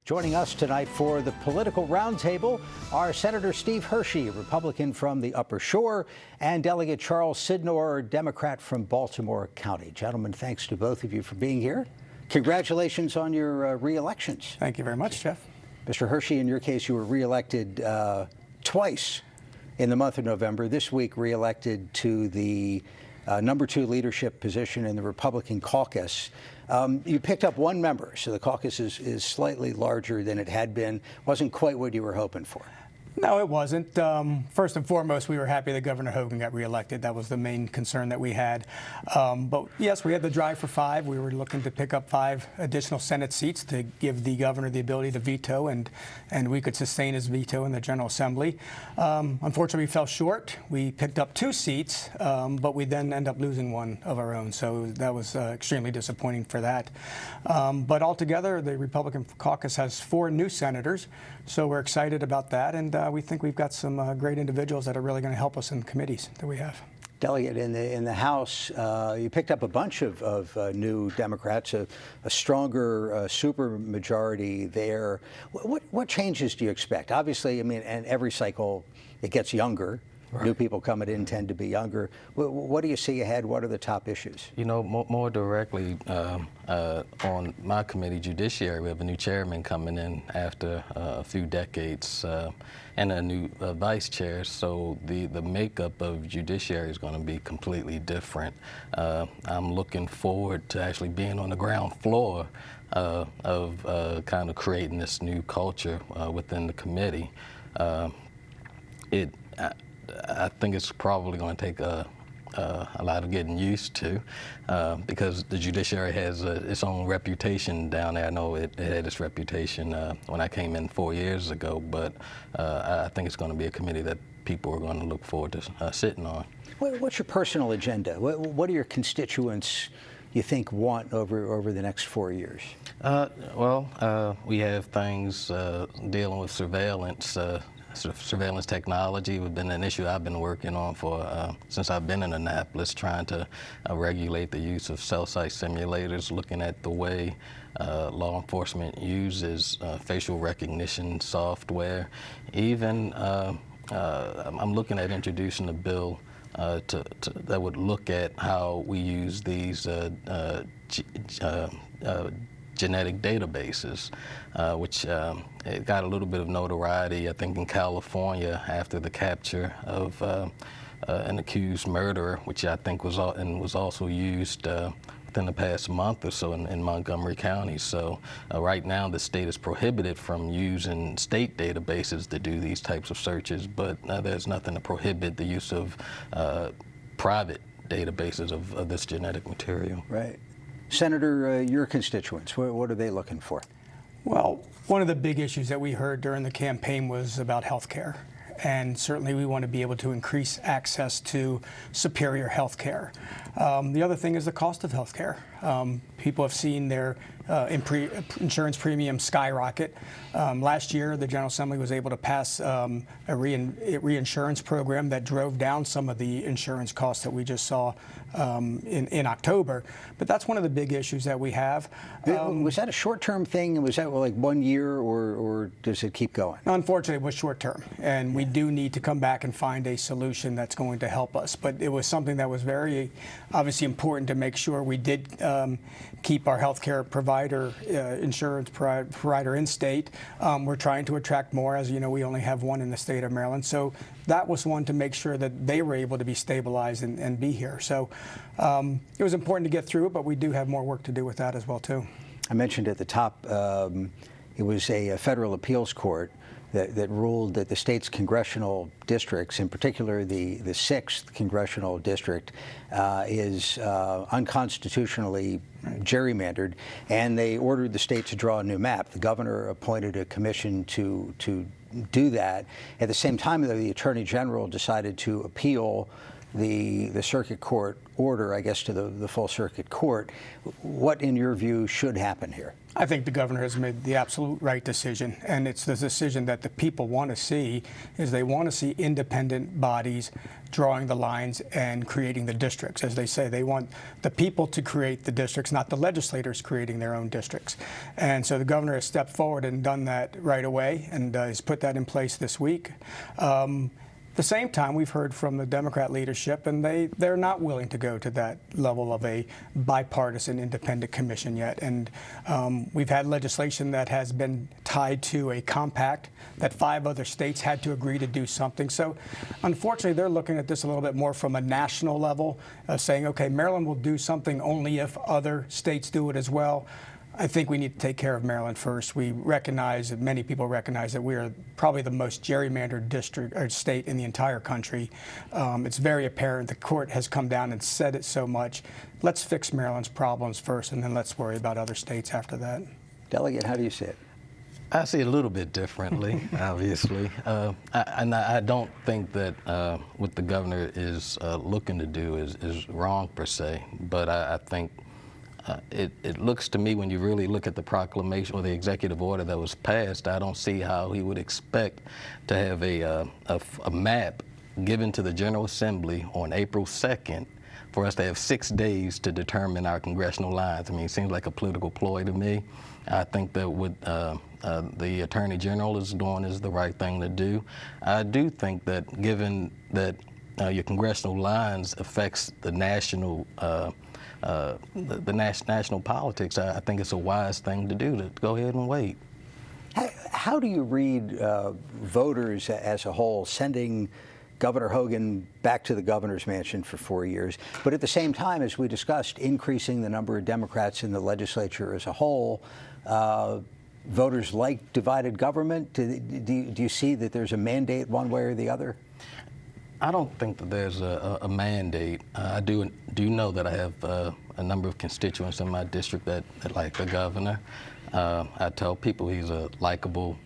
Joining us tonight for the political roundtable are Senator Steve Hershey, Republican from the Upper Shore, and Delegate Charles Sydnor, Democrat from Baltimore County. Gentlemen, thanks to both of you for being here. Congratulations on your re-elections. Thank you very much, Jeff. Mr. Hershey, in your case, you were re-elected twice in the month of November. This week, re-elected to the number 2 leadership position in the Republican caucus. You picked up one member, so the caucus is slightly larger than it had been. Wasn't quite what you were hoping for. No, it wasn't. First and foremost, we were happy that Governor Hogan got reelected. That was the main concern that we had. But yes, we had the drive for 5. We were looking to pick up 5 additional Senate seats to give the governor the ability to veto, and we could sustain his veto in the General Assembly. Unfortunately, we fell short. We picked up 2 seats, but we then ended up losing one of our own. So that was extremely disappointing for that. But altogether, the Republican caucus has 4 new senators, so we're excited about that. And we think we've got some great individuals that are really going to help us in the committees that we have. Delegate, in the House, you picked up a bunch of new Democrats, a stronger super majority there. What changes do you expect? Obviously, I mean, and every cycle it gets younger. Right. New people coming in tend to be younger. What do you see ahead? What are the top issues? You know, more directly on my committee, Judiciary, we have a new chairman coming in after a few decades and a new vice chair. So the makeup of Judiciary is going to be completely different. I'm looking forward to actually being on the ground floor of kind of creating this new culture within the committee. I think it's probably going to take a lot of getting used to because the judiciary has its own reputation down there. I know it had its reputation when I came in 4 years ago, but I think it's going to be a committee that people are going to look forward to sitting on. What's your personal agenda? What do your constituents you think want over the next 4 years? We have things dealing with surveillance. Surveillance technology has been an issue I've been working on for since I've been in Annapolis, trying to regulate the use of cell site simulators, looking at the way law enforcement uses facial recognition software. Even I'm looking at introducing a bill that would look at how we use these genetic databases, which it got a little bit of notoriety, I think, in California after the capture of an accused murderer, which I think was also used within the past month or so in Montgomery County. So right now the state is prohibited from using state databases to do these types of searches, but there's nothing to prohibit the use of private databases of this genetic material. Right. Senator, your constituents, what are they looking for? Well, one of the big issues that we heard during the campaign was about health care. And certainly we want to be able to increase access to superior health care. The other thing is the cost of health care. People have seen their insurance premiums skyrocket. Last year, the General Assembly was able to pass a reinsurance program that drove down some of the insurance costs that we just saw in October. But that's one of the big issues that we have. Was that a short-term thing? Was that like 1 year, or does it keep going? Unfortunately, it was short-term, and we do need to come back and find a solution that's going to help us. But it was something that was very obviously important to make sure we did keep our health care provider, insurance provider in state. We're trying to attract more. As you know, we only have one in the state of Maryland. So that was one to make sure that they were able to be stabilized and be here. So it was important to get through it, but we do have more work to do with that as well, too. I mentioned at the top, it was a federal appeals court that ruled that the state's congressional districts, in particular the 6th congressional district, is unconstitutionally gerrymandered, and they ordered the state to draw a new map. The governor appointed a commission to do that. At the same time, though, the Attorney General decided to appeal the circuit court order, I guess, to the full circuit court. What, in your view, should happen here? I think the governor has made the absolute right decision, and it's the decision that the people want to see. Is they want to see independent bodies drawing the lines and creating the districts. As they say, they want the people to create the districts, not the legislators creating their own districts. And so the governor has stepped forward and done that right away, and has put that in place this week. At the same time, we've heard from the Democrat leadership, and they're not willing to go to that level of a bipartisan independent commission yet. And we've had legislation that has been tied to a compact that 5 other states had to agree to do something. So unfortunately, they're looking at this a little bit more from a national level, saying, okay, Maryland will do something only if other states do it as well. I think we need to take care of Maryland first. We recognize, that many people recognize, that we are probably the most gerrymandered district or state in the entire country. It's very apparent. The court has come down and said it so much. Let's fix Maryland's problems first, and then let's worry about other states after that. Delegate, how do you see it? I see it a little bit differently, obviously. I don't think that what the governor is looking to do is wrong per se, but I think it looks to me, when you really look at the proclamation or the executive order that was passed, I don't see how he would expect to have a map given to the General Assembly on April 2nd for us to have 6 days to determine our congressional lines. I mean, it seems like a political ploy to me. I think that what the Attorney General is doing is the right thing to do. I do think that, given that your congressional lines affects the national national politics, I think it's a wise thing to do, to go ahead and wait. How do you read voters as a whole sending Governor Hogan back to the governor's mansion for 4 years, but at the same time, as we discussed, increasing the number of Democrats in the legislature as a whole? Voters like divided government. Do you see that there's a mandate one way or the other? I don't think that there's a mandate. I do know that I have a number of constituents in my district that like the governor. I tell people he's a likable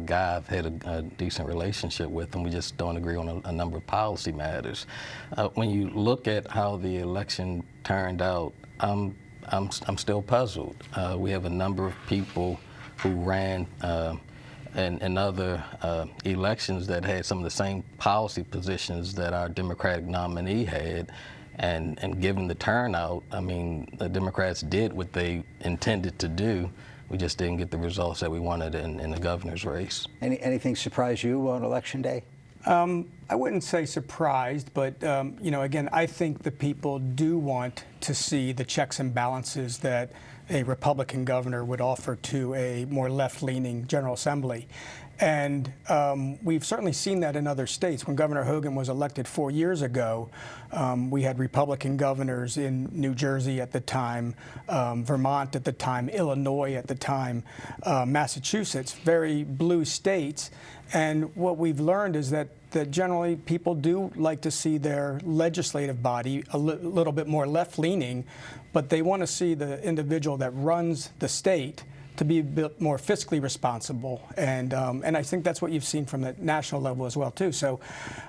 guy. I've had a decent relationship with him. We just don't agree on a number of policy matters. When you look at how the election turned out, I'm still puzzled. We have a number of people who ran in other elections that had some of the same policy positions that our Democratic nominee had, and given the turnout, I mean, the Democrats did what they intended to do. We just didn't get the results that we wanted in the governor's race. Anything surprise you on Election Day? I wouldn't say surprised, but again, I think the people do want to see the checks and balances that a Republican governor would offer to a more left-leaning General Assembly. And we've certainly seen that in other states. When Governor Hogan was elected 4 years ago, we had Republican governors in New Jersey at the time, Vermont at the time, Illinois at the time, Massachusetts, very blue states. And what we've learned is that generally people do like to see their legislative body a little bit more left-leaning, but they want to see the individual that runs the state to be a bit more fiscally responsible, and I think that's what you've seen from the national level as well too. So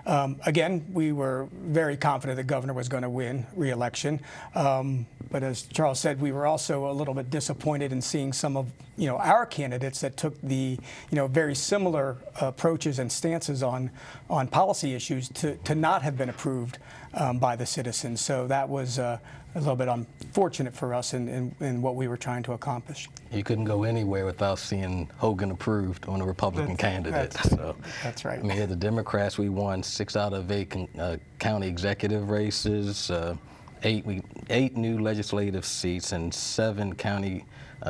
again, we were very confident the governor was going to win re-election, but as Charles said, we were also a little bit disappointed in seeing some of our candidates that took the very similar approaches and stances on policy issues to not have been approved by the citizens. So that was a little bit unfortunate for us in what we were trying to accomplish. You couldn't go anywhere without seeing Hogan approved on a Republican candidate. That's right. I mean, the Democrats, we won 6 out of 8 county executive races, 8 new legislative seats, and 7 county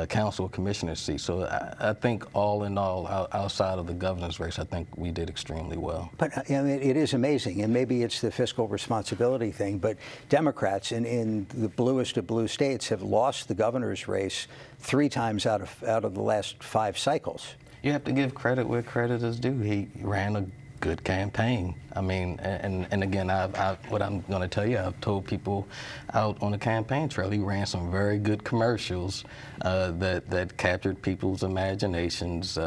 council commissioner seats. So I think all in all, outside of the governor's race, I think we did extremely well. But it is amazing, and maybe it's the fiscal responsibility thing, but Democrats in the bluest of blue states have lost the governor's race 3 times out of the last 5 cycles. You have to give credit where credit is due. He ran a good campaign. I mean, and again, what I'm going to tell you, I've told people out on the campaign trail, he ran some very good commercials that captured people's imaginations,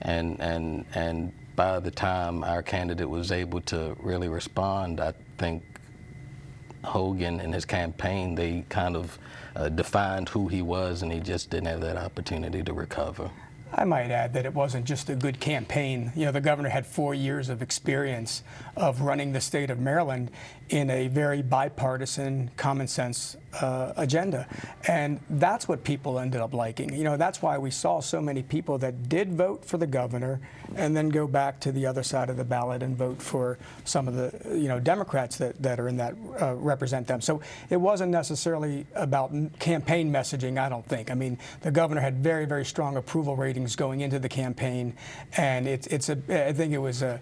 and by the time our candidate was able to really respond, I think Hogan and his campaign, they kind of defined who he was, and he just didn't have that opportunity to recover. I might add that it wasn't just a good campaign. You know, the governor had 4 years of experience of running the state of Maryland in a very bipartisan, common sense agenda. And that's what people ended up liking. You know, that's why we saw so many people that did vote for the governor and then go back to the other side of the ballot and vote for some of the, you know, Democrats that are in that represent them. So it wasn't necessarily about campaign messaging, I don't think. I mean, the governor had very, very strong approval ratings going into the campaign, and I think it was a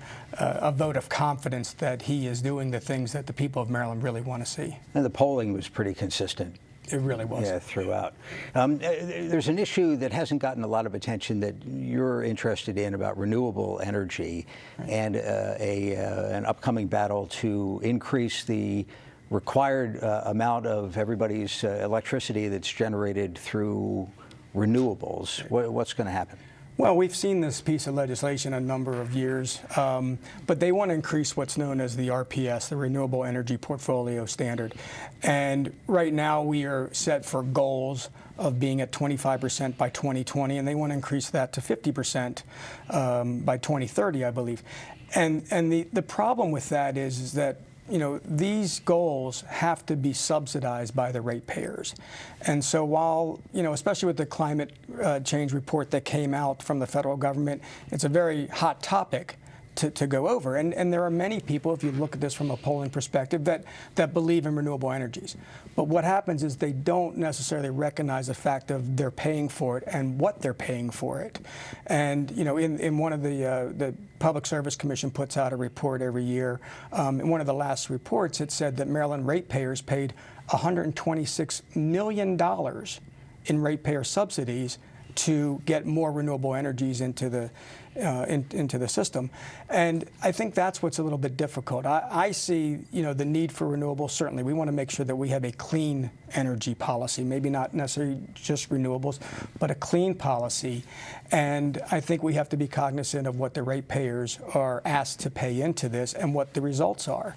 vote of confidence that he is doing the things that the people of Maryland really want to see. And the polling was pretty consistent. It really was. Yeah, throughout. There's an issue that hasn't gotten a lot of attention that you're interested in about renewable energy, right, and an upcoming battle to increase the required amount of everybody's electricity that's generated through renewables. Right. What's going to happen? Well, we've seen this piece of legislation a number of years, but they want to increase what's known as the RPS, the Renewable Energy Portfolio Standard. And right now we are set for goals of being at 25% by 2020, and they want to increase that to 50% by 2030, I believe. And the problem with that is that, you know, these goals have to be subsidized by the ratepayers. And so while, you know, especially with the climate change report that came out from the federal government, it's a very hot topic to go over. And there are many people, if you look at this from a polling perspective, that believe in renewable energies. But what happens is they don't necessarily recognize the fact of they're paying for it and what they're paying for it. And, you know, in one of the Public Service Commission puts out a report every year. In one of the last reports, it said that Maryland ratepayers paid $126 million in ratepayer subsidies to get more renewable energies into the system. And I think that's what's a little bit difficult. I see, you know, the need for renewables. Certainly, we want to make sure that we have a clean energy policy, maybe not necessarily just renewables, but a clean policy. And I think we have to be cognizant of what the ratepayers are asked to pay into this and what the results are.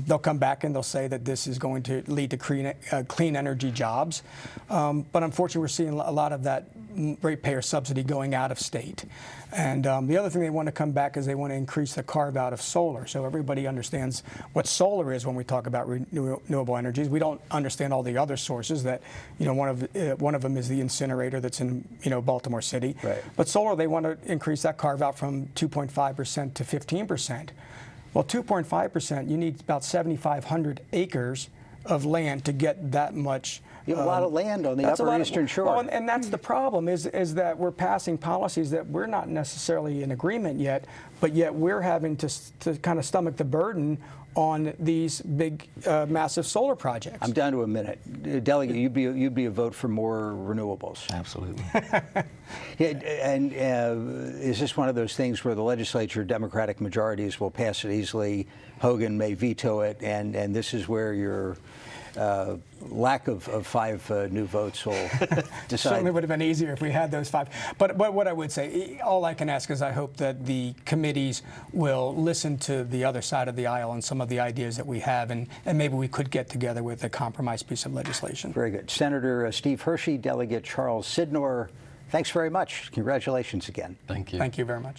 They'll come back and they'll say that this is going to lead to clean energy jobs. But unfortunately, we're seeing a lot of that ratepayer subsidy going out of state. And the other thing they want to come back is they want to increase the carve-out of solar. So everybody understands what solar is when we talk about renewable energies. We don't understand all the other sources that, you know, one of them is the incinerator that's in, you know, Baltimore City. Right. But solar, they want to increase that carve-out from 2.5% to 15%. Well, 2.5%, you need about 7,500 acres of land to get that much. You have a lot of land on the Upper Eastern Shore. Well, and that's the problem is that we're passing policies that we're not necessarily in agreement yet, but yet we're having to kind of stomach the burden on these big, massive solar projects. I'm down to a minute. Delegate, you'd be a vote for more renewables. Absolutely. Yeah, and is this one of those things where the legislature, Democratic majorities, will pass it easily, Hogan may veto it, and this is where your lack of 5 new votes will decide? Certainly would have been easier if we had those 5. But what I would say, all I can ask is I hope that the committees will listen to the other side of the aisle and some of the ideas that we have, and maybe we could get together with a compromise piece of legislation. Very good. Senator Steve Hershey, Delegate Charles Sydnor, thanks very much. Congratulations again. Thank you. Thank you very much.